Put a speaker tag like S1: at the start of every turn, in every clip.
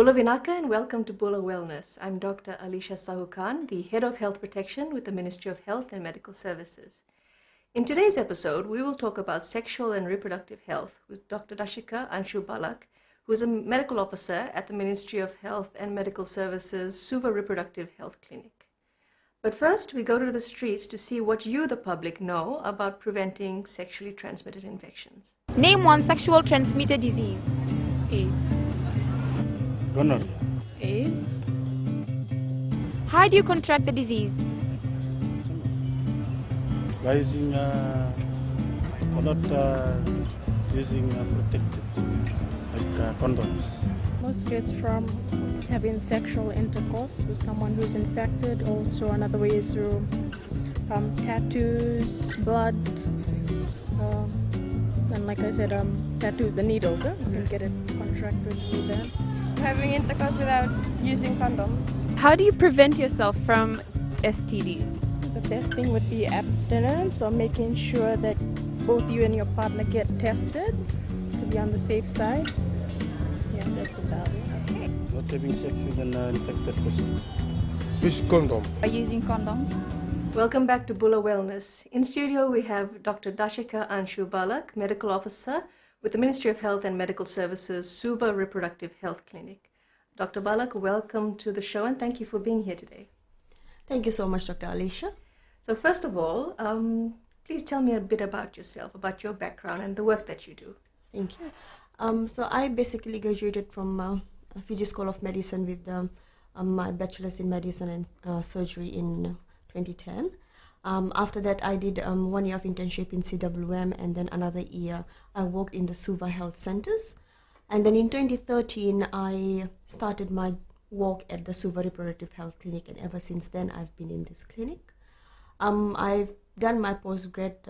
S1: Bula Vinaka and welcome to Bula Wellness. I'm Dr. Alisha Sahukan, the Head of Health Protection with the Ministry of Health and Medical Services. In today's episode, we will talk about sexual and reproductive health with Dr. Dashika Anshu Balak, who is a medical officer at the Ministry of Health and Medical Services Suva Reproductive Health Clinic. But first, we go to the streets to see what you, the public, know about preventing sexually transmitted infections.
S2: Name one sexual transmitted disease.
S3: AIDS.
S4: Gonorrhea.
S3: AIDS.
S2: How do you contract the disease?
S4: By using using protective, like condoms.
S3: Most gets from having sexual intercourse with someone who's infected. Also, another way is through tattoos, blood, and like I said, tattoos, the needle. You can get it contracted through that.
S5: Having intercourse without using condoms.
S6: How do you prevent yourself from STDs?
S3: The best thing would be abstinence, or making sure that both you and your partner get tested to be on the safe side. Yeah, that's about it.
S4: Not having sex with an infected person.
S7: Use condom.
S5: By using condoms.
S1: Welcome back to Bula Wellness. In studio, we have Dr. Dashika Anshu Balak, Medical Officer with the Ministry of Health and Medical Services Suva Reproductive Health Clinic. Dr. Balak, welcome to the show and thank you for being here today.
S8: Thank you so much, Dr. Alisha.
S1: So first of all, please tell me a bit about yourself, about your background and the work that you do.
S8: Thank you. So I basically graduated from Fiji School of Medicine with my bachelor's in medicine and surgery in 2010. After that, I did 1 year of internship in CWM, and then another year I worked in the Suva Health Centers. And then in 2013, I started my work at the Suva Reproductive Health Clinic, and ever since then, I've been in this clinic. I've done my postgraduate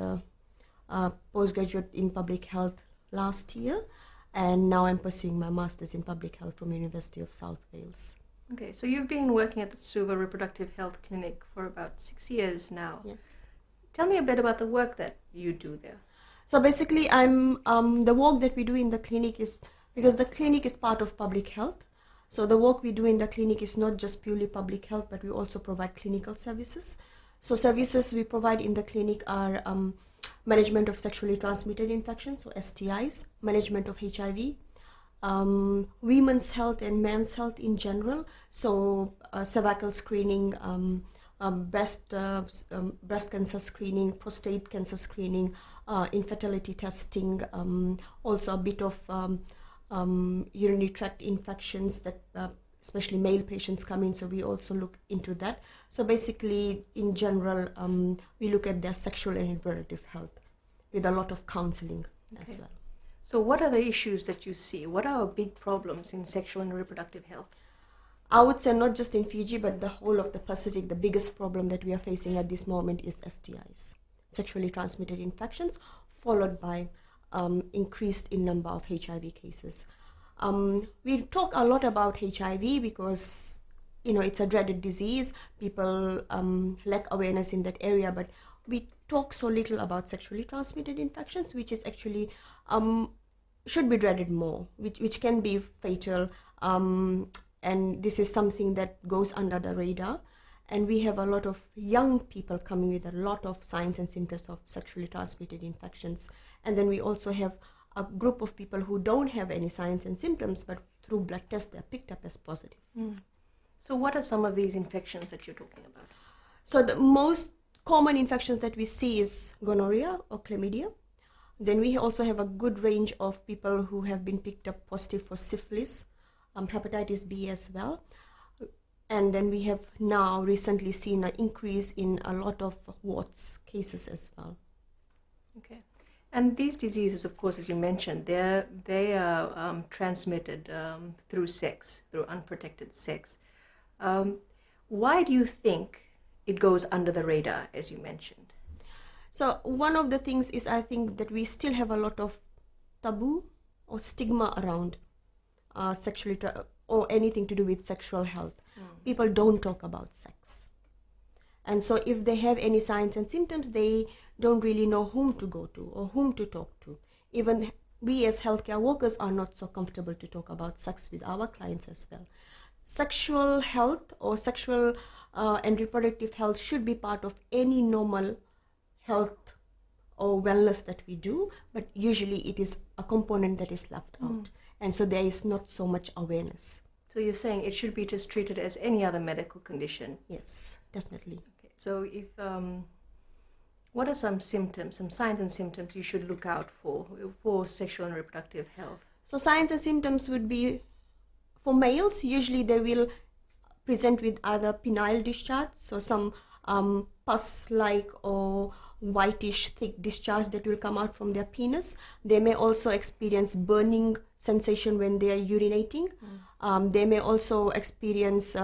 S8: in public health last year, and now I'm pursuing my master's in public health from University of South Wales.
S1: Okay, so you've been working at the Suva Reproductive Health Clinic for about 6 years now.
S8: Yes.
S1: Tell me a bit about the work that you do there.
S8: So basically, the work that we do in the clinic is, because the clinic is part of public health, so the work we do in the clinic is not just purely public health, but we also provide clinical services. So services we provide in the clinic are management of sexually transmitted infections, so STIs, management of HIV, women's health and men's health in general, so cervical screening, breast cancer screening, prostate cancer screening, infertility testing, also a bit of urinary tract infections that especially male patients come in, so we also look into that. So basically, in general, we look at their sexual and reproductive health with a lot of counseling as well.
S1: So what are the issues that you see? What are our big problems in sexual and reproductive health?
S8: I would say not just in Fiji, but the whole of the Pacific, the biggest problem that we are facing at this moment is STIs, sexually transmitted infections, followed by increased in number of HIV cases. We talk a lot about HIV because, it's a dreaded disease. People lack awareness in that area, but we talk so little about sexually transmitted infections, which is actually should be dreaded more, which can be fatal, and this is something that goes under the radar. And we have a lot of young people coming with a lot of signs and symptoms of sexually transmitted infections. And then we also have a group of people who don't have any signs and symptoms, but through blood tests they're picked up as positive.
S1: So what are some of these infections that you're talking about?
S8: So the most common infections that we see is gonorrhea or chlamydia. Then we also have a good range of people who have been picked up positive for syphilis, hepatitis B as well. And then we have now recently seen an increase in a lot of warts cases as well.
S1: Okay. And these diseases, of course, as you mentioned, they are transmitted through sex, through unprotected sex. Why do you think it goes under the radar, as you mentioned?
S8: So one of the things is, I think, that we still have a lot of taboo or stigma around or anything to do with sexual health. People don't talk about sex. And so if they have any signs and symptoms, they don't really know whom to go to or whom to talk to. Even we as healthcare workers are not so comfortable to talk about sex with our clients as well. Sexual health or sexual and reproductive health should be part of any normal health or wellness that we do, but usually it is a component that is left out, and so there is not so much awareness.
S1: So you're saying it should be just treated as any other medical condition?
S8: Yes, definitely.
S1: Okay. So if what are some symptoms, some signs and symptoms you should look out for sexual and reproductive health?
S8: So signs and symptoms would be, for males, usually they will present with either penile discharge, so some pus-like or whitish thick discharge that will come out from their penis. They may also experience burning sensation when they are urinating. They may also experience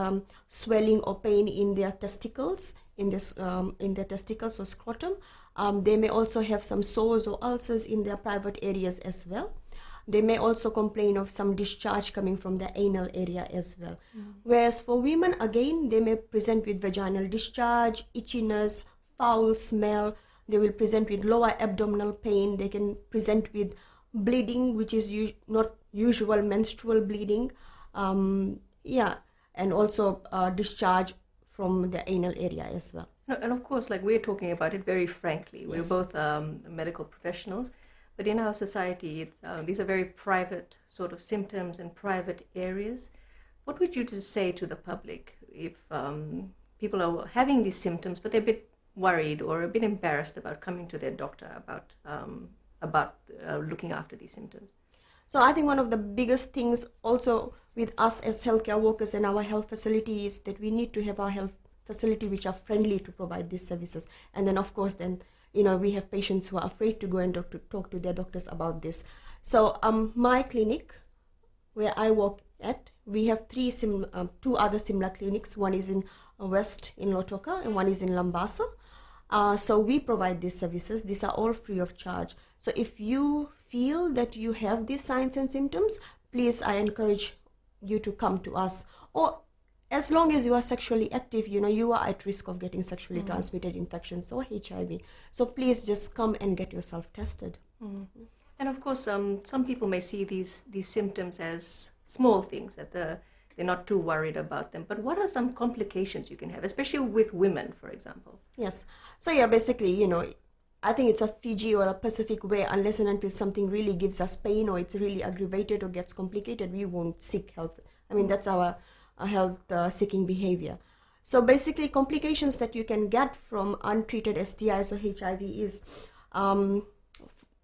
S8: swelling or pain in their testicles, in their testicles or scrotum. They may also have some sores or ulcers in their private areas as well. They may also complain of some discharge coming from the anal area as well. Whereas for women, again, they may present with vaginal discharge, itchiness, foul smell. They will present with lower abdominal pain. They can present with bleeding, which is not usual menstrual bleeding. And also discharge from the anal area as well.
S1: And of course, like we're talking about it very frankly. We're both medical professionals, but in our society, these are very private sort of symptoms and private areas. What would you just say to the public if people are having these symptoms, but they're a bit worried or a bit embarrassed about coming to their doctor about looking after these symptoms?
S8: So I think one of the biggest things also with us as healthcare workers in our health facility is that we need to have our health facility which are friendly to provide these services. And then of course we have patients who are afraid to go and talk to their doctors about this. So my clinic where I work at, we have two other similar clinics. One is in West in Lautoka and one is in Lambasa. So we provide these services. These are all free of charge. So if you feel that you have these signs and symptoms, please, I encourage you to come to us. Or as long as you are sexually active, you are at risk of getting sexually transmitted infections or HIV. So please just come and get yourself tested.
S1: And of course, some people may see these symptoms as small things, that they're not too worried about them. But what are some complications you can have, especially with women, for example?
S8: Yes. So basically, I think it's a Fiji or a Pacific way. Unless and until something really gives us pain or it's really aggravated or gets complicated, we won't seek help. I mean, that's our health seeking behavior. So basically, complications that you can get from untreated STIs or HIV is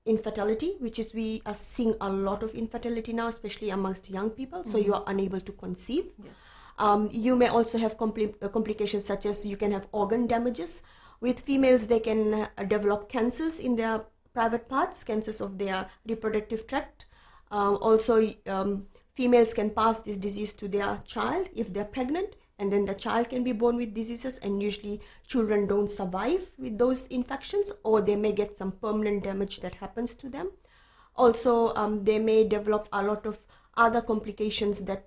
S8: infertility, which is we are seeing a lot of infertility now, especially amongst young people. So you are unable to conceive.
S1: Yes.
S8: You may also have complications such as you can have organ damages. With females, they can develop cancers in their private parts, cancers of their reproductive tract. Also, females can pass this disease to their child if they're pregnant, and then the child can be born with diseases, and usually children don't survive with those infections, or they may get some permanent damage that happens to them. Also, they may develop a lot of other complications that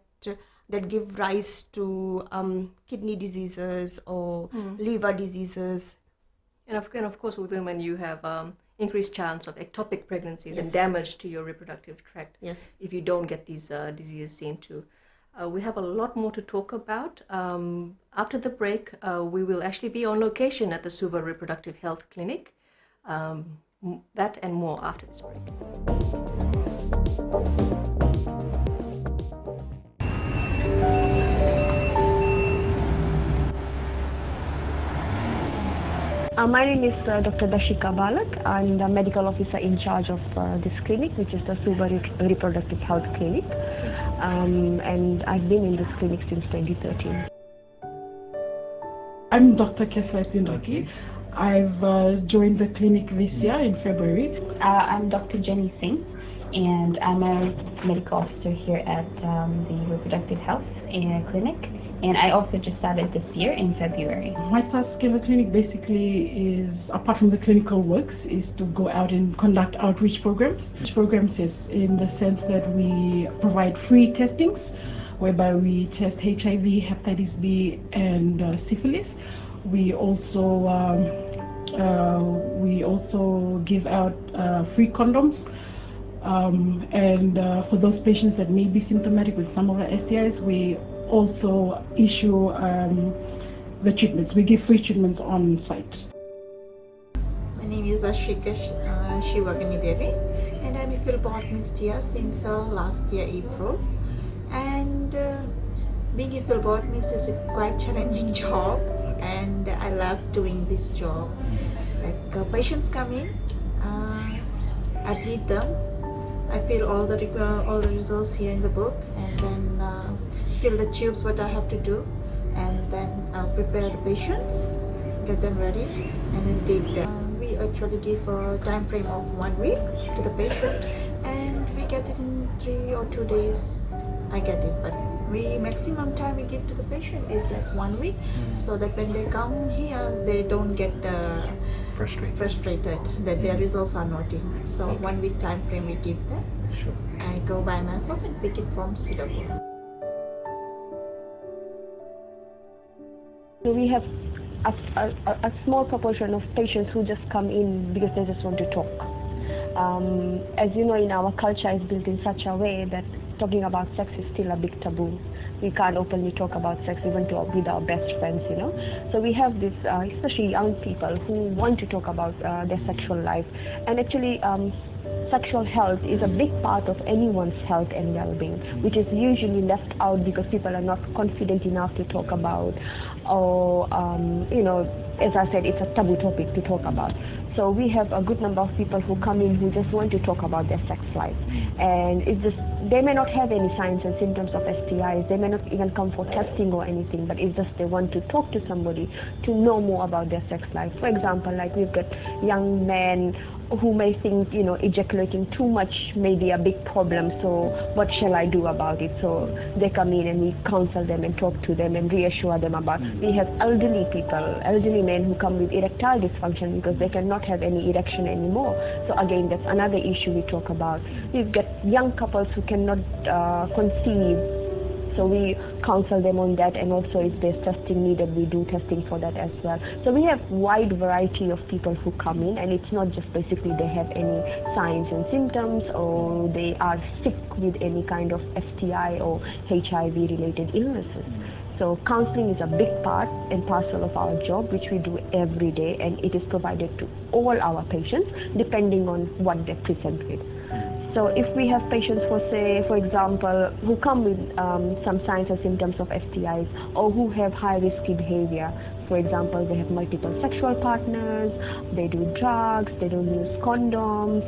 S8: give rise to kidney diseases or liver diseases.
S1: And of course, with women, you have increased chance of ectopic pregnancies
S8: Yes.
S1: and damage to your reproductive tract.
S8: Yes.
S1: If you don't get these diseases seen to. We have a lot more to talk about. After the break, we will actually be on location at the Suva Reproductive Health Clinic. That and more after this break.
S9: My name is Dr. Dashika Balak. I'm the medical officer in charge of this clinic, which is the Suva Reproductive Health Clinic. And I've been in this clinic since 2013.
S10: I'm Dr. Kesa Tindaki. I've joined the clinic this year in February.
S11: I'm Dr. Jenny Singh, and I'm a medical officer here at the Reproductive Health Clinic. And I also just started this year in February.
S10: My task in the clinic basically is, apart from the clinical works, is to go out and conduct outreach programs. Outreach programs is in the sense that we provide free testings, whereby we test HIV, hepatitis B, and syphilis. We also give out free condoms And for those patients that may be symptomatic with some of the STIs, we also issue the treatments. We give free treatments on site.
S12: My name is Ashika Shivagani Devi, and I'm a phlebotomist here since last year April. And being a phlebotomist is a quite challenging job, and I love doing this job. Like patients come in, I read them, I fill all the results here in the book, and then fill the tubes what I have to do, and then prepare the patients, get them ready, and then take them. We actually give a time frame of 1 week to the patient, and we get it in 3 or 2 days. I get it, but maximum time we give to the patient is like 1 week, so that when they come here, they don't get frustrated that their results are not in. So 1 week time frame we give them.
S13: Sure.
S12: I go by myself and pick it from Singapore.
S9: So we have a small proportion of patients who just come in because they just want to talk. As you know, in our culture is built in such a way that talking about sex is still a big taboo. We can't openly talk about sex even with our best friends, you know. So we have this, especially young people who want to talk about their sexual life. And actually, sexual health is a big part of anyone's health and well-being, which is usually left out because people are not confident enough to talk about, or, you know, as I said, it's a taboo topic to talk about. So we have a good number of people who come in who just want to talk about their sex life. And it's just, they may not have any signs and symptoms of STIs, they may not even come for testing or anything, but it's just they want to talk to somebody to know more about their sex life. For example, like we've got young men who may think, you know, ejaculating too much may be a big problem, so what shall I do about it? So they come in and we counsel them and talk to them and reassure them about. We have elderly people, elderly men who come with erectile dysfunction because they cannot have any erection anymore. So again, that's another issue we talk about. We've got young couples who cannot conceive, so we counsel them on that, and also if there's testing needed, we do testing for that as well. So we have wide variety of people who come in, and it's not just basically they have any signs and symptoms or they are sick with any kind of STI or HIV related illnesses. So counseling is a big part and parcel of our job, which we do every day, and it is provided to all our patients depending on what they present with. So if we have patients for example, who come with some signs or symptoms of STIs, or who have high-risky behavior, for example, they have multiple sexual partners, they do drugs, they don't use condoms,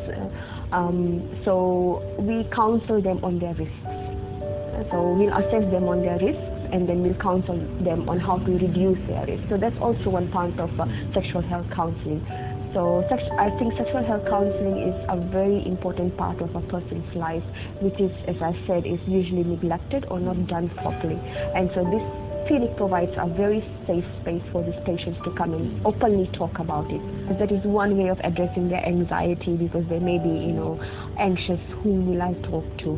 S9: so we counsel them on their risks. So we'll assess them on their risks, and then we'll counsel them on how to reduce their risk. So that's also one part of sexual health counseling. So I think sexual health counseling is a very important part of a person's life, which is, as I said, is usually neglected or not done properly. And so this clinic provides a very safe space for these patients to come and openly talk about it. That is one way of addressing their anxiety, because they may be, you know, anxious, whom will I talk to?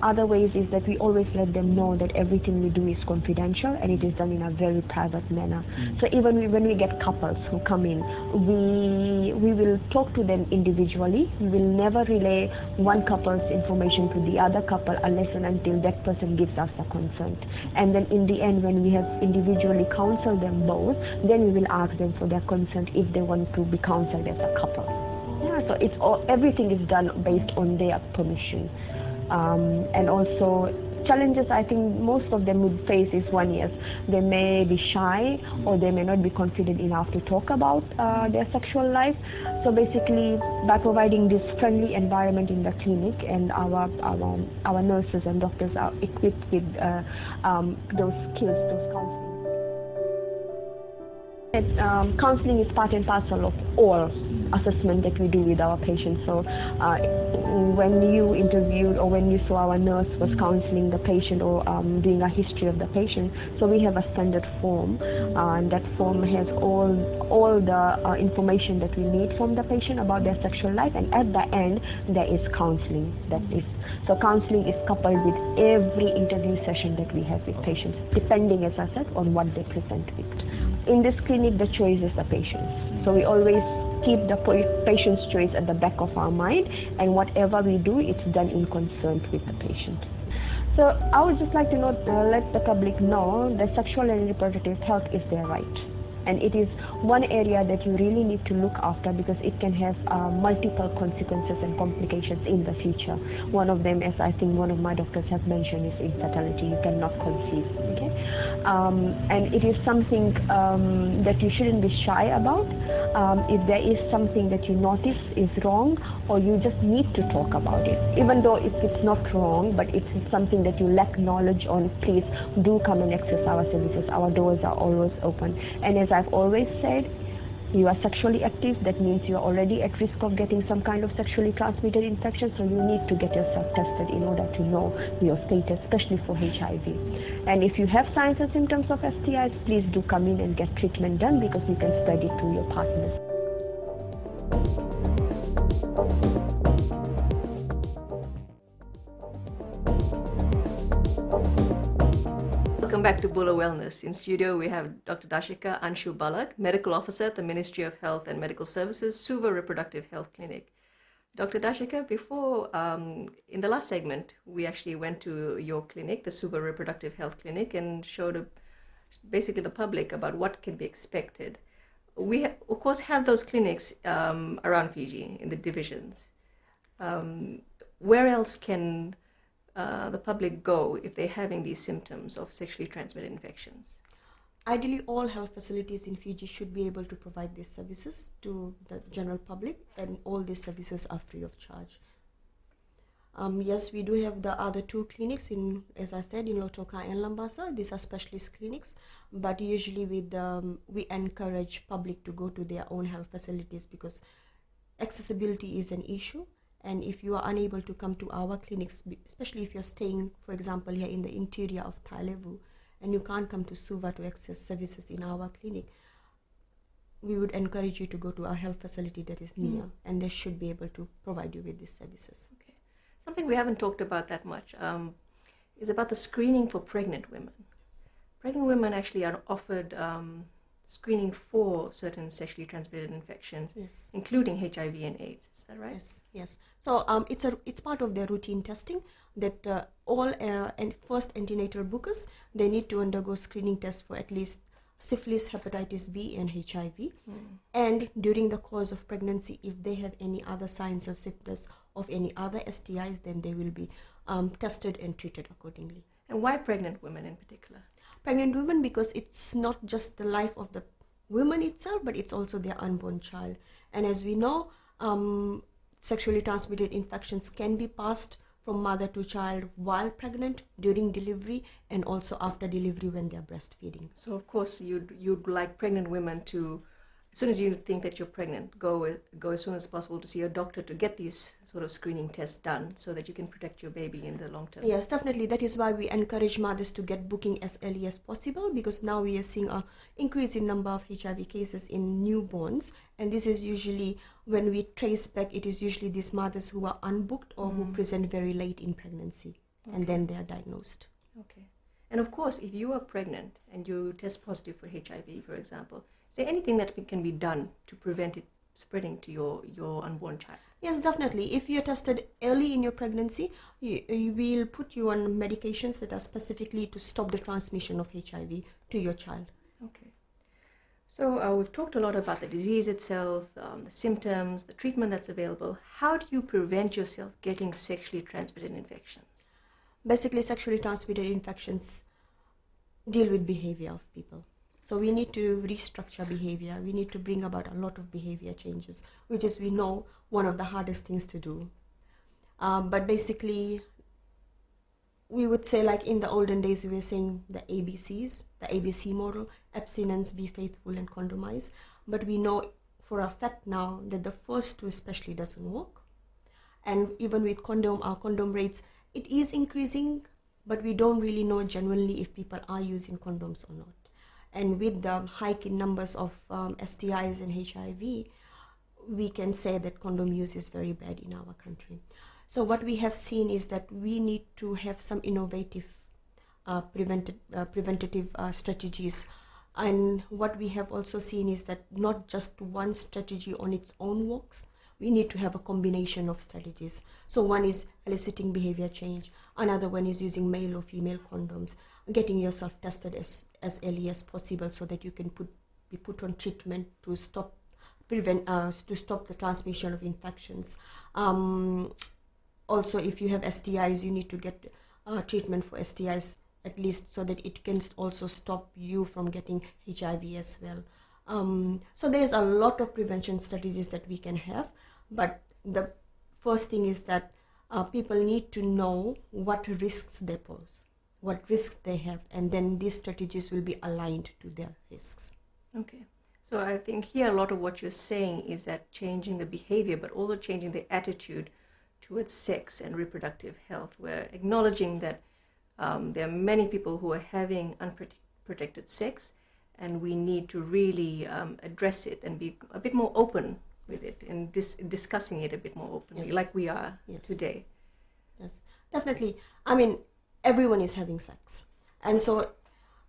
S9: Other ways is that we always let them know that everything we do is confidential and it is done in a very private manner. So even when we get couples who come in, we will talk to them individually. We will never relay one couple's information to the other couple unless and until that person gives us a consent. And then in the end, when we have individually counseled them both, then we will ask them for their consent if they want to be counseled as a couple. Yeah, so it's everything is done based on their permission. And also challenges I think most of them would face is one is they may be shy or they may not be confident enough to talk about their sexual life. So basically by providing this friendly environment in the clinic, and our nurses and doctors are equipped with those skills, those counseling. Counseling is part and parcel of all assessment that we do with our patients. So when you interviewed or when you saw our nurse was counseling the patient or doing a history of the patient, so we have a standard form, and that form has all the information that we need from the patient about their sexual life, and at the end there is counseling. So counseling is coupled with every interview session that we have with patients, depending, as I said, on what they present with. In this clinic, the choice is the patient's. So we always keep the patient's choice at the back of our mind, and whatever we do, it's done in concern with the patient. So I would just like to let the public know that sexual and reproductive health is their right. And it is one area that you really need to look after because it can have multiple consequences and complications in the future. One of them, as I think one of my doctors has mentioned, is infertility. You cannot conceive. Okay, and it is something that you shouldn't be shy about. If there is something that you notice is wrong, or you just need to talk about it, even though if it's not wrong, but it's something that you lack knowledge on, please do come and access our services. Our doors are always open. And as I've always said, you are sexually active, that means you are already at risk of getting some kind of sexually transmitted infection, so you need to get yourself tested in order to know your status, especially for HIV. And if you have signs and symptoms of STIs, please do come in and get treatment done because you can spread it to your partners.
S1: Welcome back to Bula Wellness. In studio, we have Dr. Dashika Anshu Balak, Medical Officer at the Ministry of Health and Medical Services, Suva Reproductive Health Clinic. Dr. Dashika, before, in the last segment, we actually went to your clinic, the Suva Reproductive Health Clinic, and showed basically the public about what can be expected. We, of course, have those clinics around Fiji in the divisions. Where else can the public go if they're having these symptoms of sexually transmitted infections?
S8: Ideally, all health facilities in Fiji should be able to provide these services to the general public, and all these services are free of charge. Yes, we do have the other two clinics in, as I said, in Lautoka and Lambasa. These are specialist clinics, but usually we encourage public to go to their own health facilities because accessibility is an issue. And if you are unable to come to our clinics, especially if you're staying, for example, here in the interior of Thailevu, and you can't come to Suva to access services in our clinic, we would encourage you to go to our health facility that is near, and they should be able to provide you with these services.
S1: Okay. Something we haven't talked about that much is about the screening for pregnant women. Yes. Pregnant women actually are offered screening for certain sexually transmitted infections,
S8: yes,
S1: including HIV and AIDS. Is that right?
S8: Yes, yes. So it's part of their routine testing that all and first antenatal bookers, they need to undergo screening tests for at least syphilis, hepatitis B, and HIV. And during the course of pregnancy, if they have any other signs of symptoms of any other STIs, then they will be tested and treated accordingly.
S1: And why pregnant women in particular?
S8: Pregnant women, because it's not just the life of the woman itself, but it's also their unborn child. And as we know, sexually transmitted infections can be passed from mother to child while pregnant, during delivery, and also after delivery when they're breastfeeding.
S1: So of course you'd like pregnant women to, as soon as you think that you're pregnant, go as soon as possible to see your doctor to get these sort of screening tests done so that you can protect your baby in the long term.
S8: Yes, definitely. That is why we encourage mothers to get booking as early as possible, because now we are seeing an increase in number of HIV cases in newborns, and this is usually, when we trace back, it is usually these mothers who are unbooked or who present very late in pregnancy, and then they are diagnosed.
S1: Okay. And of course, if you are pregnant and you test positive for HIV, for example, is there anything that can be done to prevent it spreading to your unborn child?
S8: Yes, definitely. If you're tested early in your pregnancy, you will put you on medications that are specifically to stop the transmission of HIV to your child.
S1: Okay. So we've talked a lot about the disease itself, the symptoms, the treatment that's available. How do you prevent yourself getting sexually transmitted infections?
S8: Basically, sexually transmitted infections deal with behavior of people. So we need to restructure behavior. We need to bring about a lot of behavior changes, which is, we know, one of the hardest things to do. But basically, we would say, like in the olden days, we were saying the ABCs, the ABC model: abstinence, be faithful, and condomize. But we know for a fact now that the first two especially doesn't work. And even with condom, our condom rates, it is increasing, but we don't really know genuinely if people are using condoms or not. And with the hike in numbers of STIs and HIV, we can say that condom use is very bad in our country. So what we have seen is that we need to have some innovative preventative strategies And what we have also seen is that not just one strategy on its own works. We need to have a combination of strategies. So one is eliciting behavior change. Another one is using male or female condoms, getting yourself tested as early as possible so that you can be put on treatment to stop the transmission of infections. Also, if you have STIs, you need to get treatment for STIs at least so that it can also stop you from getting HIV as well. So there's a lot of prevention strategies that we can have, but the first thing is that people need to know what risks they pose, what risks they have, and then these strategies will be aligned to their risks.
S1: Okay. So I think here a lot of what you're saying is that changing the behavior, but also changing the attitude towards sex and reproductive health. We're acknowledging that there are many people who are having unprotected sex, and we need to really address it and be a bit more open with it and discussing it a bit more openly, like we are today.
S8: Yes, definitely. I mean, everyone is having sex. And so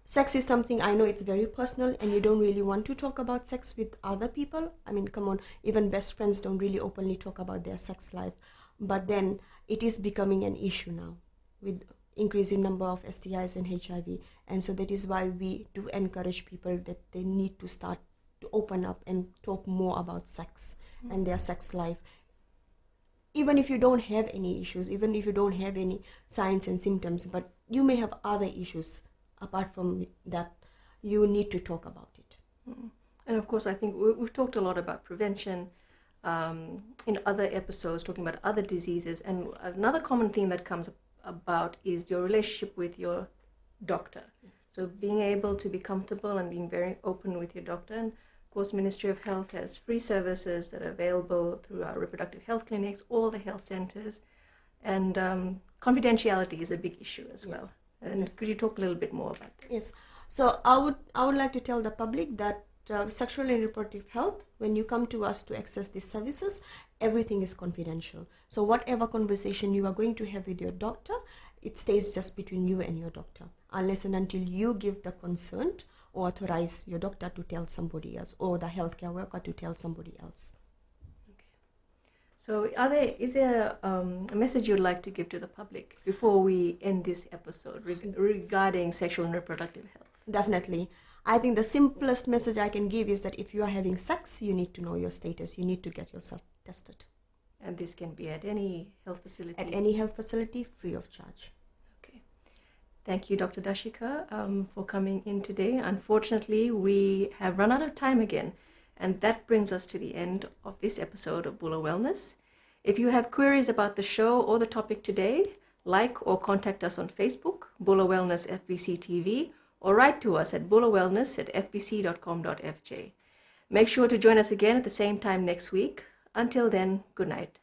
S8: sex is something, I know it's very personal, and you don't really want to talk about sex with other people. I mean, come on, even best friends don't really openly talk about their sex life. But then it is becoming an issue now with increasing number of STIs and HIV. And so that is why we do encourage people that they need to start to open up and talk more about sex and their sex life. Even if you don't have any issues, even if you don't have any signs and symptoms, but you may have other issues apart from that, you need to talk about it.
S1: And of course, I think we've talked a lot about prevention in other episodes, talking about other diseases. And another common theme that comes about is your relationship with your doctor. Yes. So being able to be comfortable and being very open with your doctor. And of course, Ministry of Health has free services that are available through our reproductive health clinics, all the health centers. And confidentiality is a big issue as well. And could you talk a little bit more about that?
S8: Yes. So I would like to tell the public that sexual and reproductive health, when you come to us to access these services, everything is confidential. So whatever conversation you are going to have with your doctor, it stays just between you and your doctor, unless and until you give the consent or authorize your doctor to tell somebody else or the healthcare worker to tell somebody else.
S1: Okay. So is there a message you'd like to give to the public before we end this episode regarding sexual and reproductive health?
S8: Definitely. I think the simplest message I can give is that if you are having sex, you need to know your status. You need to get yourself tested.
S1: And this can be at any health facility?
S8: At any health facility, free of charge.
S1: Okay. Thank you, Dr. Dashika, for coming in today. Unfortunately, we have run out of time again. And that brings us to the end of this episode of Bula Wellness. If you have queries about the show or the topic today, like or contact us on Facebook, Bula Wellness FBC TV, or write to us at bulawellness@fbc.com.fj. Make sure to join us again at the same time next week. Until then, good night.